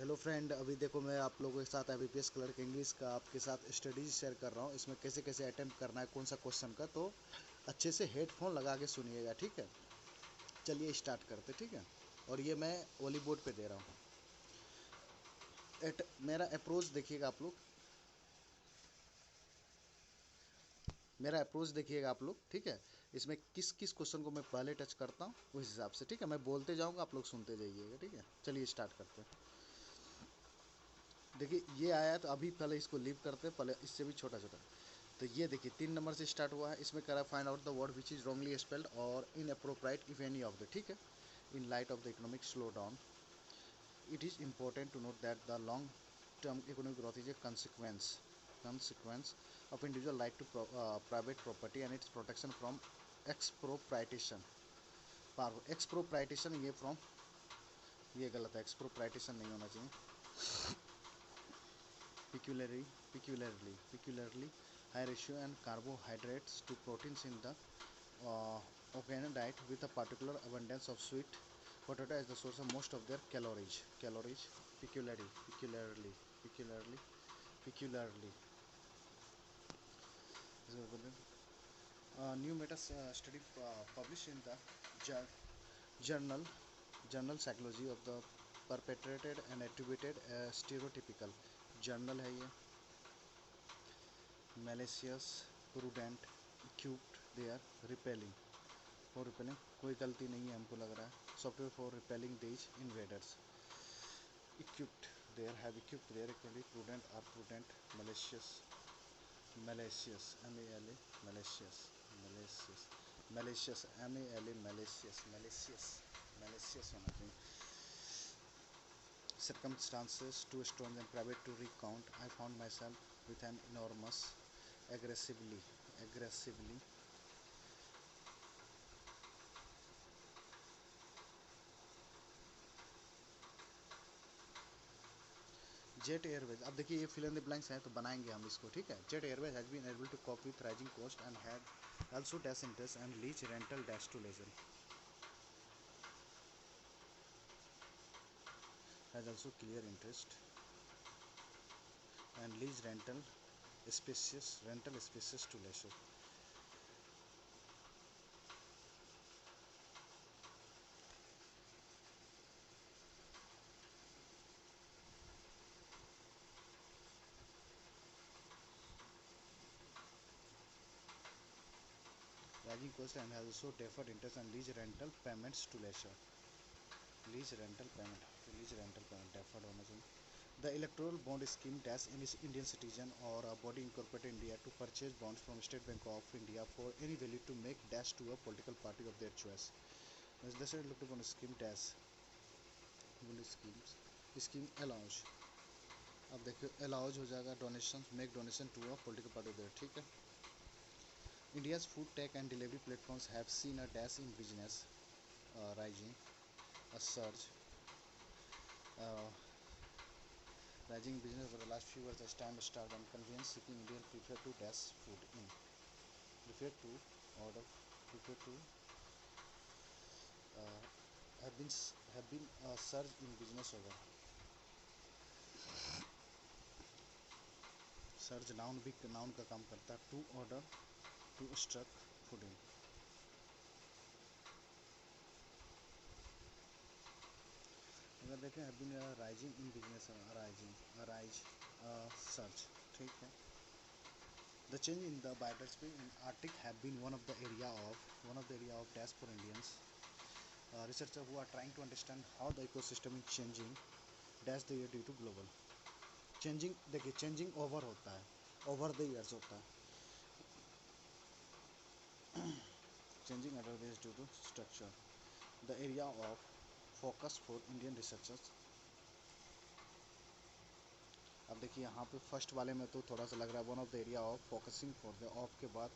Hello friend, अभी देखो मैं आप लोगों के साथ IBPS क्लर्क इंग्लिश का आपके साथ स्टडीज शेयर कर रहा हूँ। इसमें कैसे कैसे अटेम्प्ट करना है, कौन सा क्वेश्चन का, तो अच्छे से हेडफोन लगा के सुनिएगा, ठीक है। चलिए स्टार्ट करते, ठीक है। और ये मैं ओली बोर्ड पे दे रहा हूँ। मेरा अप्रोच देखिएगा आप लोग, ठीक है। इसमें किस किस क्वेश्चन को मैं पहले टच करता हूँ उस हिसाब से, ठीक है। मैं बोलते जाऊँगा, आप लोग सुनते जाइएगा, ठीक है। चलिए स्टार्ट करते हैं। देखिए ये आया तो अभी पहले इसको लीव करते हैं, पहले इससे भी छोटा छोटा। तो ये देखिए 3 नंबर से स्टार्ट हुआ है। इसमें करा find out the word which is wrongly spelled और inappropriate if any of the, ठीक है। In light of the economic slowdown it is important to note that the long term economic growth is a consequence of individual right to private property and its protection from expropriation. एक्सप्रोप्राइटेशन ये from, ये गलत है, एक्सप्रोप्राइटेशन नहीं होना चाहिए। peculiarly high ratio and carbohydrates to proteins in the organic diet with a particular abundance of sweet potato as the source of most of their calories. Peculiarly new meta study published in the journal psychology of the perpetrated and attributed stereotypical journal है ये। malicious, prudent, equipped, they are repelling, कोई गलती नहीं है हमको लग रहा है। Software for repelling these invaders, equipped, they have equipped their equally prudent or prudent, malicious, malicious, M-A-L-A, malicious, M-A-L-A, malicious होना चाहिए। circumstances too strong and private to recount, I found myself with an enormous aggressively jet Airways. अब देखिए ये fill in the blanks हैं तो बनाएंगे हम इसको, ठीक है। Jet Airways has been able to cope with rising cost and had also dash interest and lease rental dash to leisure, has also clear interest and lease rental spaces to leisure. Rising cost and has also deferred interest and lease rental payments to leisure. Lease rental payment deferred होना चाहिए। The electoral bond scheme dash any Indian citizen or a body incorporated in India to purchase bonds from State Bank of India for any value to make dash to a political party of their choice. The electoral bond scheme dash scheme allows, अब देखिए allows हो जाएगा donation, make donation to a political party there, ठीक है। India's food tech and delivery platforms have seen a dash in business rising, a surge rising business over the last few years as time starved and convenience seeking Indians prefer to dash food in, prefer to have been a surge in business over, surge noun भी noun का काम करता है, to order, to struck food in. अगर देखें have been rising in business, rise search, ठीक है। The change in the biosphere in Arctic have been one of the area of dash for Indians researchers who are trying to understand how the ecosystem is changing dash the year due to global changing. देखिए changing over होता है, over the years होता है, changing otherwise due to structure. The area of focus for Indian researchers, अब देखिए यहाँ पे first वाले में तो थोड़ा सा लग रहा है one of the area of focusing for the, of के बाद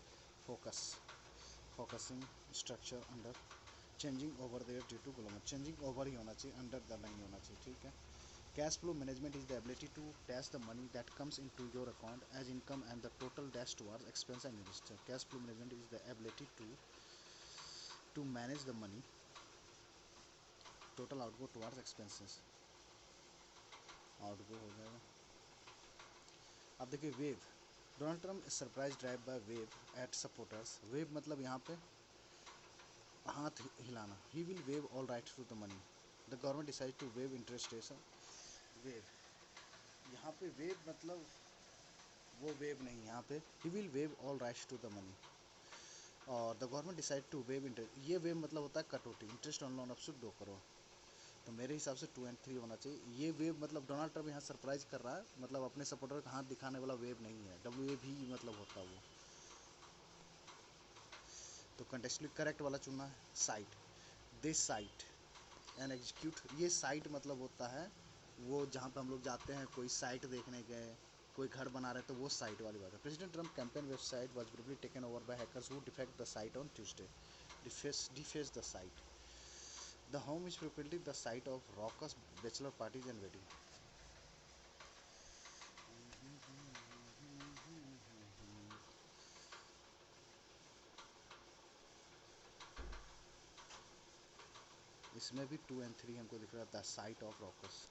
focusing structure under changing over there due to global, changing over ही होना चाहिए, अंडर द नहीं होना चाहिए, ठीक है। Cash flow management is the ability to dash the money that comes into your account as income and the total dash towards expense and investment. Cash flow management is the ability to manage the money total outgo towards expenses outgo हो जाएगा। अब देखिए wave, Donald Trump surprise drive by wave at supporters. Wave मतलब यहाँ पे हाथ हिलाना। He will waive all right to the money, the government decide to waive interest rate. Waive, यहाँ पे वेव मतलब वो वेव नहीं, यहाँ पे he will waive all rights to the money और the government decide to waive interest. ये waive मतलब होता है कटौती, interest on loan up to 2 crore. तो मेरे हिसाब से 2 और 3 होना चाहिए। ये वेव मतलब डोनाल्ड ट्रम्प यहाँ सरप्राइज कर रहा है, मतलब अपने सपोर्टर का हाथ दिखाने वाला वेव नहीं है, डब्ल्यू भी मतलब होता है वो। तो कंटेक्चुअली करेक्ट वाला चुनना है, site. This site and execute, ये साइट मतलब होता है वो जहाँ पे हम लोग जाते हैं, कोई साइट देखने गए, कोई घर बना रहे, तो वो साइट वाली बात है। President Trump campaign website was briefly taken over by hackers who defect the site on Tuesday. Deface the site. The home is frequently the site of raucous bachelor parties and wedding. इसमें भी 2 और 3 हमको दिख रहा था, site of rocks.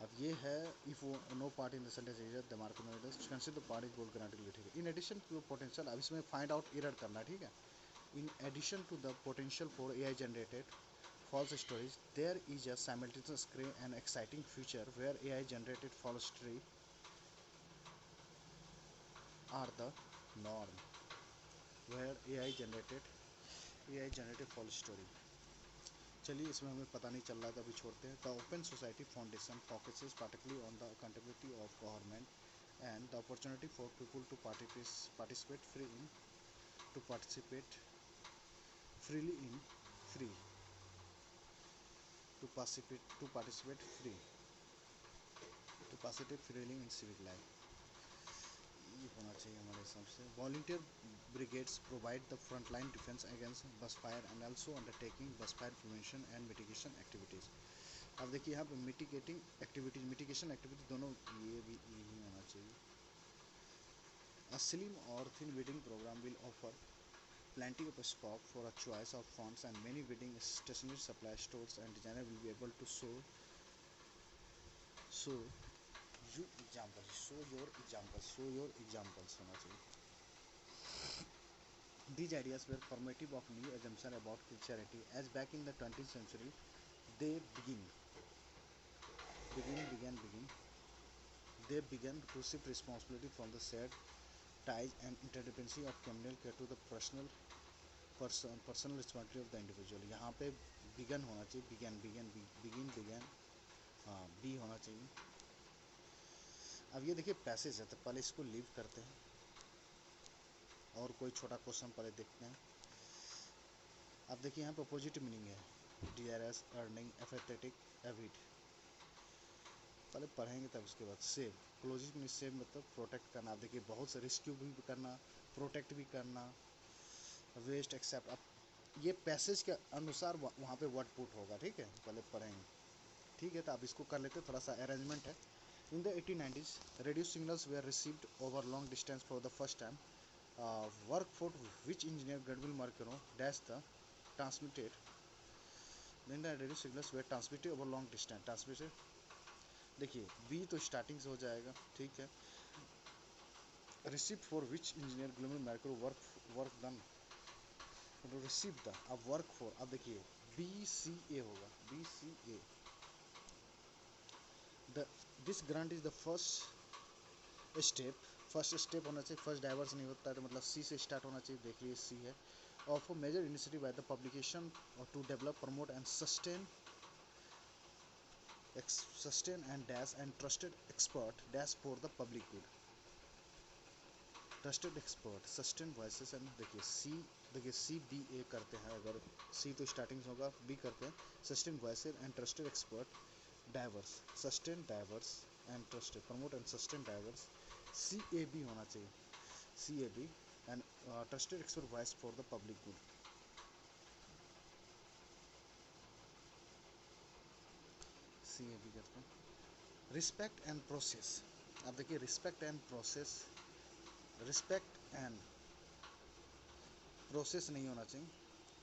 अब ये है if no part in the sentence area the mark consider the part is bold grammatically, ठीक है। इन एडिशन टू पोटेंशियल, अब इसमें फाइंड आउट एरर करना है, ठीक है। In addition to the potential for AI generated false stories, there is a simultaneous scary and exciting future where AI generated false stories are the norm. Where AI generated false story। चलिए, इसमें हमें पता नहीं चल रहा था, अभी छोड़ते हैं। The open society foundation focuses particularly on the accountability of government and the opportunity for people to participate freely in free to participate freely in civic life। ये होना चाहिए हमारे हिसाब से। Volunteer brigades provide the front line defence against बस fire and also undertaking बस fire prevention and mitigation activities. अब देखिए यहाँ पे मिटिगेशन एक्टिविटीज दोनों, ये भी यही होना चाहिए। अ स्लिम और thin wedding programme will offer plenty of scope for a choice of fonts and many wedding stationery supply stores and designer will be able to show your examples होना चाहिए। These ideas were formative of new assumption about charity as back in the 20th century they began to shift responsibility from the shared ties and interdependency of communal care to the personal responsibility of the individual। यहाँ पे begin होना चाहिए, begin, हाँ B होना चाहिए। अब ये देखिए पैसेज है, तो पहले इसको लीव करते हैं और कोई छोटा क्वेश्चन पहले देखते हैं। अब देखिए यहाँ पे अपोजिट मीनिंग है, DRS अर्निंग एफेथेटिक एविड, पहले पढ़ेंगे तब उसके बाद। सेव, क्लोजिंग में सेव मतलब प्रोटेक्ट करना। आप देखिए बहुत से रेस्क्यू भी करना, प्रोटेक्ट भी करना, वेस्ट एक्सेप्ट। अब ये पैसेज के अनुसार वहाँ पे वर्ड पुट होगा, ठीक है, पहले पढ़ेंगे, ठीक है। तो अब इसको कर लेते हैं, थोड़ा सा अरेंजमेंट है। In the 1890s radio signals were received over long distance for the first time. Work for which engineer गडविल Marconi dash the transmitted. Then the radio signals were transmitted over long distance. Transmitted, देखिए B तो starting से हो जाएगा, ठीक है। Receive for which engineer ग्लोबल Marconi work done receive the. अब वर्क फॉर, अब देखिए BCA होगा, BCA। The this grant is the first step होना चाहिए, फर्स्ट डाइवर्स नहीं होता है, तो मतलब C से स्टार्ट होना चाहिए, देख लीजिए C है। Of major initiative by the publication to develop promote and sustain and dash and trusted expert dash for the public good। Trusted expert, sustain voices and, देखिए CBA करते हैं, अगर C तो स्टार्टिंग से होगा, B करते हैं sustain voices and trusted expert diverse, sustain diverse and trusted promote and sustain diverse. CAB होना चाहिए, CAB and trusted expert voice for the public good. CAB करते हैं। रिस्पेक्ट एंड प्रोसेस, अब देखिए रिस्पेक्ट एंड प्रोसेस नहीं होना चाहिए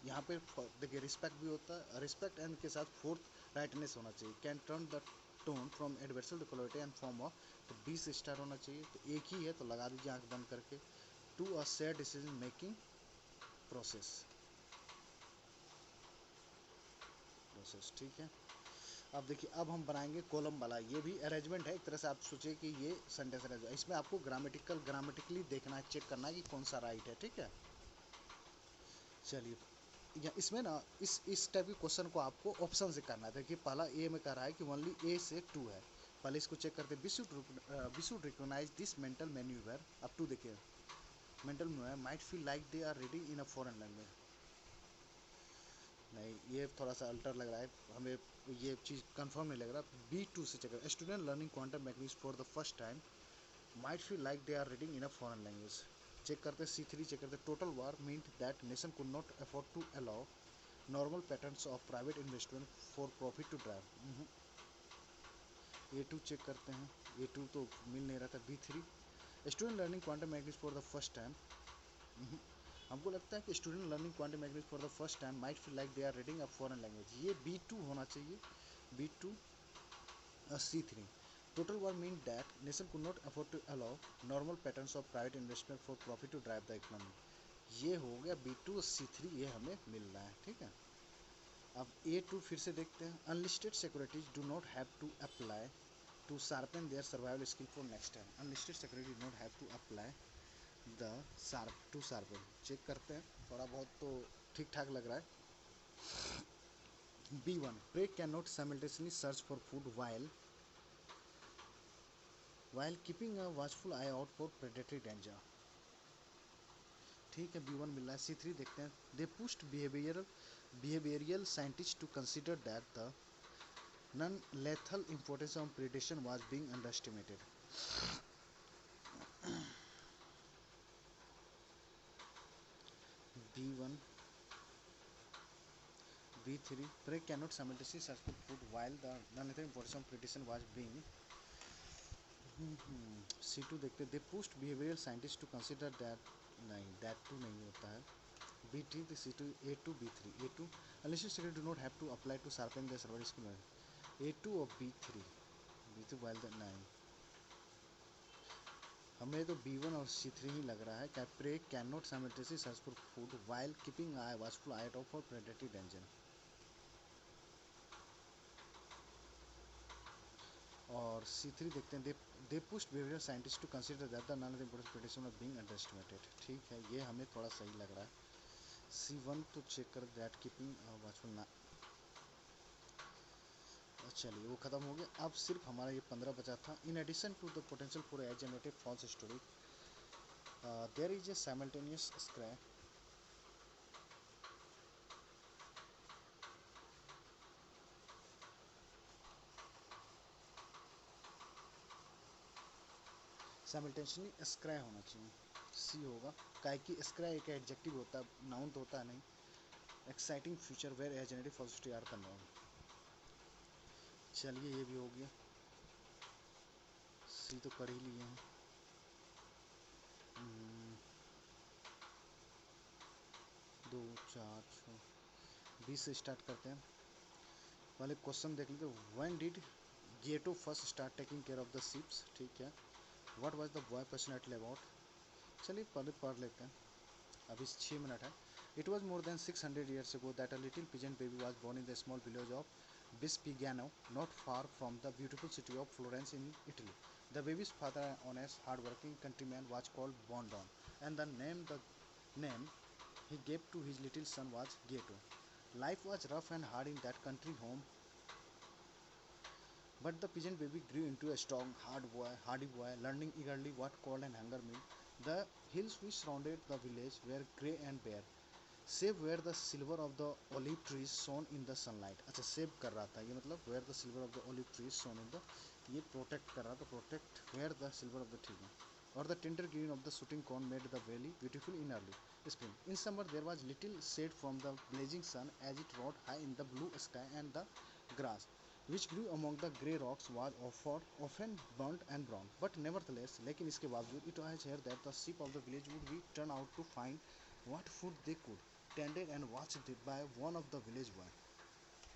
यहाँ पे। देखिए रिस्पेक्ट भी होता है, रिस्पेक्ट एंड के साथ फोर्थ राइटनेस होना चाहिए। Can turn the tone from adversarial to quality and form of, तो बी से स्टार्ट होना चाहिए, तो एक ही है तो लगा दीजिए आंख बंद करके। To a share decision making process, ठीक है। अब देखिए, अब हम बनाएंगे कॉलम वाला। ये भी अरेंजमेंट है एक तरह से, आप सोचिए कि ये सेंटेंस अरेंजमेंट, इसमें आपको ग्रामेटिकली देखना है, चेक करना है कि कौन सा राइट है, ठीक है। चलिए, या इसमें ना इस टाइप के क्वेश्चन को आपको ऑप्शन से करना है। देखिए, पहला ए में कह रहा है कि ओनली ए से 2 है, पहले इसको चेक करते हैं। We should recognise this mental manoeuvre. अब टू देखिए, mental manoeuvre might feel like they are reading in a foreign language. नहीं, ये थोड़ा सा अल्टर लग रहा है हमें, ये चीज़ कंफर्म नहीं लग रहा। B2 से चेक करें। Student learning quantum mechanics for the first time might feel like they are reading in a foreign language. Check करते हैं C3, चेक करते हैं। Total war meant that nation could not afford to allow normal patterns of private investment for profit to drive. A2 check करते हैं। A2 तो मिल नहीं रहा था। B3, student learning quantum mechanics for the first time. हमको लगता है कि student learning quantum mechanics for the first time might feel like they are reading a foreign language. ये B2 होना चाहिए। B2 C3, total war mean that nation could not afford to allow normal patterns of private investment for profit to drive the economy। ये हो गया B2 और C3, ये हमें मिल रहा है, ठीक है। अब A2 फिर से देखते हैं। Unlisted securities do not have to apply to sharpen their survival skill for next time. Unlisted security do not have to apply the sharpen. Check करते हैं, थोड़ा बहुत तो ठीक ठाक लग रहा है। B1, prey cannot simultaneously search for food while keeping a watchful eye out for predatory danger। ठीक है, B1 मिल रहा है। C3 देखते हैं। They pushed behavioral scientists to consider that the non-lethal importance of predation was being underestimated। B1, B3, prey cannot simultaneously search for food while the non-lethal importance of predation was being। C2 देखते हैं। They pushed behavioral scientists to consider that, नहीं, that to नहीं होता है। B3, C2, A2, B3, A2, unlisted security do not have to apply to sharpen the survival skill। A2 और B3 while the 9, हमें तो B1 और C3 ही लग रहा है। कैप्रे can not simultaneously search for food while keeping eye watchful eye out for predatory danger. और C3 देखते हैं। They pushed behavioural scientist to consider that the non important prediction of being underestimated. ठीक है, ये हमें थोड़ा सही लग रहा है। C1 तो चेक कर दैट कीपिंग वाचफुल ना। चलिए, वो ख़त्म हो गया। अब सिर्फ हमारा ये 15 बचा था। In addition to the potential for AI generated false story there is a simultaneous scratch. Simultaneously scratch होना चाहिए। C होगा, काहे कि स्क्रैच एक एडजेक्टिव होता है, नाउन तो होता है नहीं। Exciting future where AI generated false story are the noun. चलिए, ये भी हो गया। C तो कर ही लिए हैं। 2 4 6, 20 से स्टार्ट करते हैं। पहले क्वेश्चन देख लेते हैं। When did Geto first start taking care of the ships. ठीक है। What was the boy passionately about. चलिए पहले पढ़ लेते हैं, अभी 6 मिनट है। It was more than 600 years ago that a little pigeon baby was born in the small village of Bispigiano, not far from the beautiful city of Florence in Italy. The baby's father, an honest, hard-working countryman, was called Bondon, and the name he gave to his little son was Gato. Life was rough and hard in that country home, but the pigeon baby grew into a strong, hardy boy, learning eagerly what cold and hunger meant. The hills which surrounded the village were grey and bare, save where the silver of the olive trees shone in the sunlight। अच्छा, save कर रहा था, ये मतलब where the silver of the olive trees shone in the, ये protect कर रहा था, protect where the silver of the, ठीक है। और the tender green of the shooting corn made the valley beautiful in early spring। In summer there was little shade from the blazing sun as it rode high in the blue sky, and the grass which grew among the grey rocks was often burnt and brown, but nevertheless, लेकिन इसके बावजूद, it was here that the sheep of the village would be turned out to find what food they could, tended and watched by one of the village boy।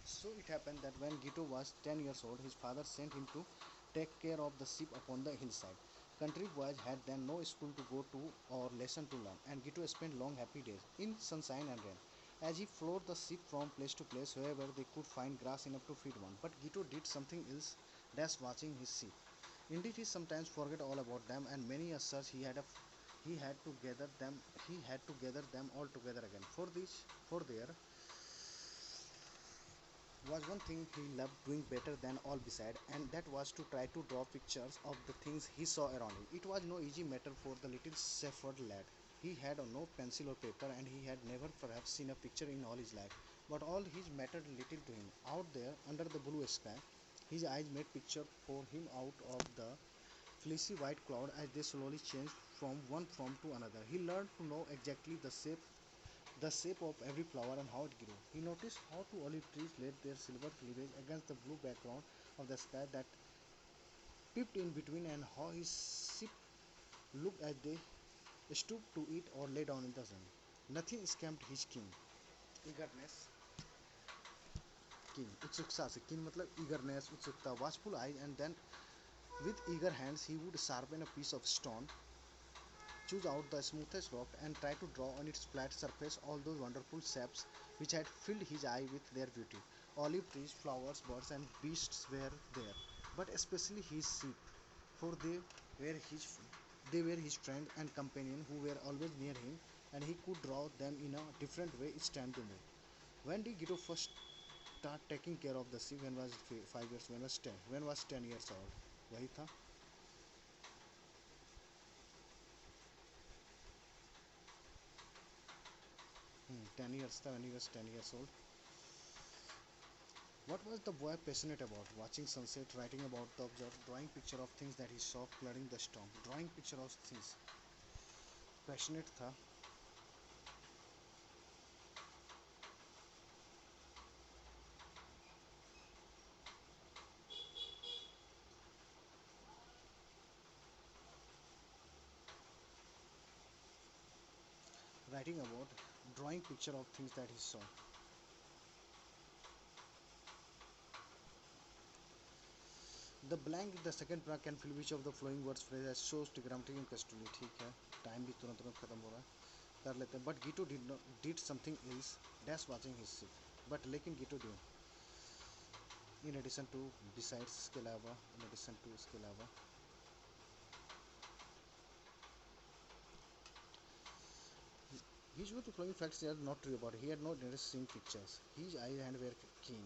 So it happened that when Gito was 10 years old, his father sent him to take care of the sheep upon the hillside. Country boys had then no school to go to or lesson to learn, and Gito spent long happy days in sunshine and rain. As he followed the sheep from place to place wherever they could find grass enough to feed one. But Gito did something else, that's watching his sheep. Indeed, he sometimes forget all about them, and many a search he had to gather them all together again. For their was one thing he loved doing better than all beside, and that was to try to draw pictures of the things he saw around him. It was no easy matter for the little shepherd lad. He had no pencil or paper, and he had never perhaps seen a picture in all his life. But all his mattered little to him. Out there, under the blue sky, his eyes made picture for him out of the fleecy white cloud as they slowly changed from one form to another. He learned to know exactly the shape of every flower and how it grew. He noticed how two olive trees laid their silver cleavage against the blue background of the sky that peeped in between, and how his sheep looked as they stooped to eat or lay down in the sun. Nothing escaped his keen eagerness. Keen, utsukta se keen matlab eagerness, utsukta, watchful eyes, and then with eager hands he would sharpen a piece of stone, choose out the smoothest rock, and try to draw on its flat surface all those wonderful shapes which had filled his eye with their beauty. Olive trees, flowers, birds, and beasts were there, but especially his sheep, for were his they were his friend and companion who were always near him, and he could draw them in a different way each time to move. When did Gito first start taking care of the sheep? When was 5 years? When was 10? When was 10 years old? वही था. 10 years था when he was 10 years old. What was the boy passionate about? Watching sunset, writing about the observed, drawing picture of things that he saw, flooding the storm, drawing picture of things. Passionate था. Writing about, drawing picture of things that he saw. The blank in the second paragraph can fill which of the flowing words phrase as shows to grammatically custody. ठीक है, time भी तुरंत तुरंत खत्म हो रहा है, कर लेते हैं. But Gito did something else. That's watching his sheep. But लेकिन Gito did. In addition to, besides इसके अलावा, in addition to इसके अलावा, his with the flowing facts are not true about it. He had no interest in pictures. His eyes and were keen.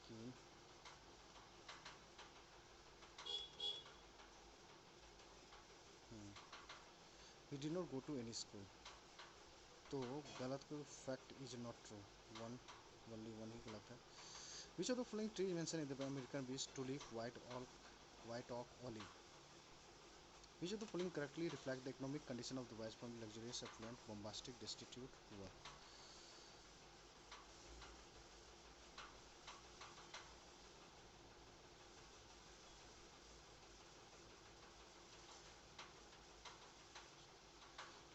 Keen. He did not go to any school. तो गलत को fact is not true. One, only one ही गलत है. Which of the following trees mentioned in the American beast to leaf white oak, olive? Which of the following correctly reflect the economic condition of the West from luxurious, affluent, bombastic, destitute, poor?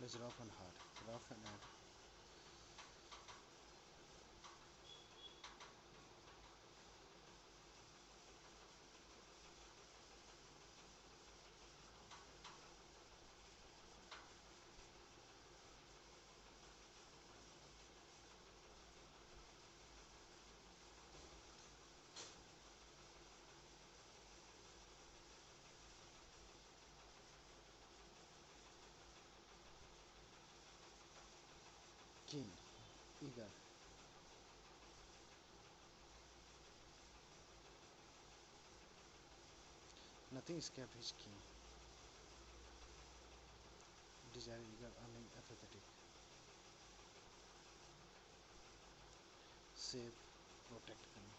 Let's rough and hard. Rough and hard. Keen, eager. Nothing escaped his keen. Desire, eager, earning, apathetic. Save, protect करना.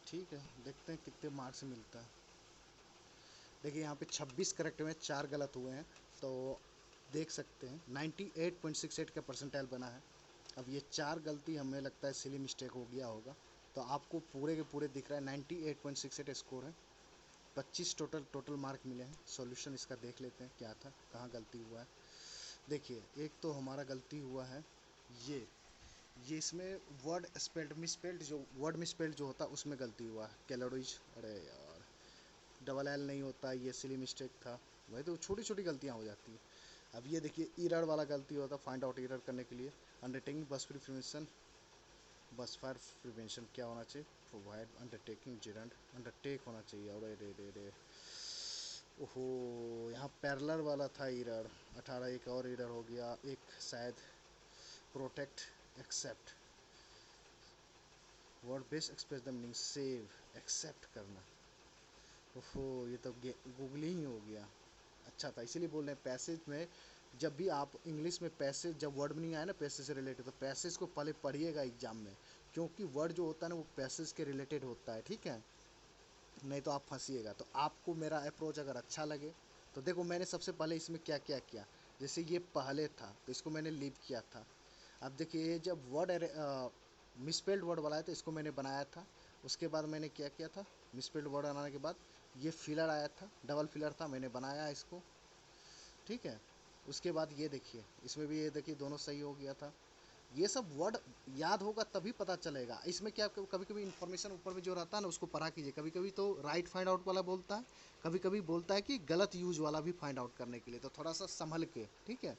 ठीक है, देखते हैं कितने marks मिलता है. देखिए यहाँ पे 26 करेक्ट में 4 गलत हुए हैं, तो देख सकते हैं 98.68 का परसेंटाइल बना है. अब ये 4 गलती हमें लगता है सिली मिस्टेक हो गया होगा, तो आपको पूरे के पूरे दिख रहा है 98.68 स्कोर है. 25 टोटल मार्क मिले हैं। सॉल्यूशन इसका देख लेते हैं क्या था, कहाँ गलती हुआ है। देखिए एक तो हमारा गलती हुआ है ये इसमें वर्ड स्पेल्ड मिसपेल्ड, जो वर्ड मिसपेल्ड जो होता है उसमें गलती हुआ है। कैलोरीज, अरे यार डबल एल नहीं होता, ये सिली मिस्टेक था। वही तो छोटी छोटी गलतियाँ हो जाती है। अब ये देखिए ईरर वाला गलती होता, फाइंड आउट ईरर करने के लिए अंडरटेकिंग बस प्रिवेंशन, बस फायर प्रिवेंशन क्या होना चाहिए, प्रोवाइड अंडरटेकिंग जिरंट अंडरटेक होना चाहिए। और रे रे रे ओहो, यहाँ पैरेलल वाला था ईरर 18, एक और ईरर हो गया, एक शायद protect except word base express the meaning, save except करना। ओहो ये तो गूगलिंग ही हो गया। अच्छा था, इसीलिए बोल रहे हैं पैसेज में जब भी आप इंग्लिश में पैसेज, जब वर्ड मीनिंग आए ना पैसेज से रिलेटेड, तो पैसेज को पहले पढ़िएगा एग्जाम में, क्योंकि वर्ड जो होता है ना वो पैसेज के रिलेटेड होता है, ठीक है, नहीं तो आप फंसिएगा। तो आपको मेरा अप्रोच अगर अच्छा लगे तो देखो मैंने सबसे पहले इसमें क्या क्या किया, जैसे ये पहले था तो इसको मैंने लीव किया था। अब देखिए ये जब वर्ड मिसपेल्ड वर्ड वाला है तो इसको मैंने बनाया था। उसके बाद मैंने क्या किया था, मिसपेल्ड वर्ड बनाने के बाद ये फिलर आया था, डबल फिलर था, मैंने बनाया इसको, ठीक है। उसके बाद ये देखिए इसमें भी ये देखिए दोनों सही हो गया था। ये सब वर्ड याद होगा तभी पता चलेगा। इसमें क्या कभी कभी इन्फॉर्मेशन ऊपर में जो रहता है ना उसको पढ़ा कीजिए, कभी कभी तो राइट फाइंड आउट वाला बोलता है, कभी कभी बोलता है कि गलत यूज वाला भी फाइंड आउट करने के लिए, तो थोड़ा सा संभल के, ठीक है।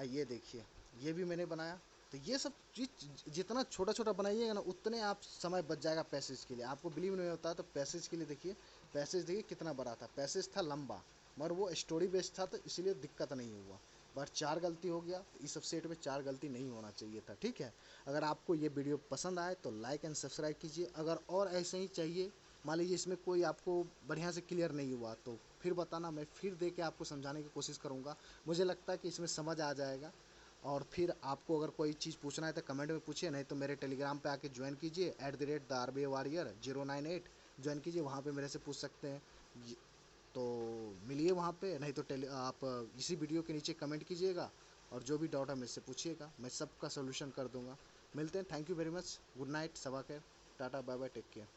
ये देखिए ये भी मैंने बनाया। तो ये सब चीज जितना छोटा छोटा बनाइएगा ना उतने आप समय बच जाएगा पैसेज के लिए। आपको बिलीव नहीं होता तो पैसेज के लिए देखिए, पैसेज देखिए कितना बड़ा था, पैसेज था लंबा, मगर वो स्टोरी बेस्ड था तो इसीलिए दिक्कत नहीं हुआ। बट 4 गलती हो गया, तो इस सब सेट में 4 गलती नहीं होना चाहिए था, ठीक है। अगर आपको ये वीडियो पसंद आए तो लाइक एंड सब्सक्राइब कीजिए। अगर और ऐसे ही चाहिए, मान लीजिए इसमें कोई आपको बढ़िया से क्लियर नहीं हुआ तो फिर बताना, मैं फिर दे के आपको समझाने की कोशिश करूँगा। मुझे लगता है कि इसमें समझ आ जाएगा। और फिर आपको अगर कोई चीज़ पूछना है तो कमेंट में पूछिए, नहीं तो मेरे टेलीग्राम पे आके ज्वाइन कीजिए @theRBAwarrior 098 ज्वाइन कीजिए, वहाँ पे मेरे से पूछ सकते हैं। तो मिलिए वहाँ पे, नहीं तो आप इसी वीडियो के नीचे कमेंट कीजिएगा और जो भी डाउट है मुझसे पूछिएगा, मैं सबका सोल्यूशन कर दूँगा। मिलते हैं, thank you very much, good night, सबा खैर, tata bye bye, take care.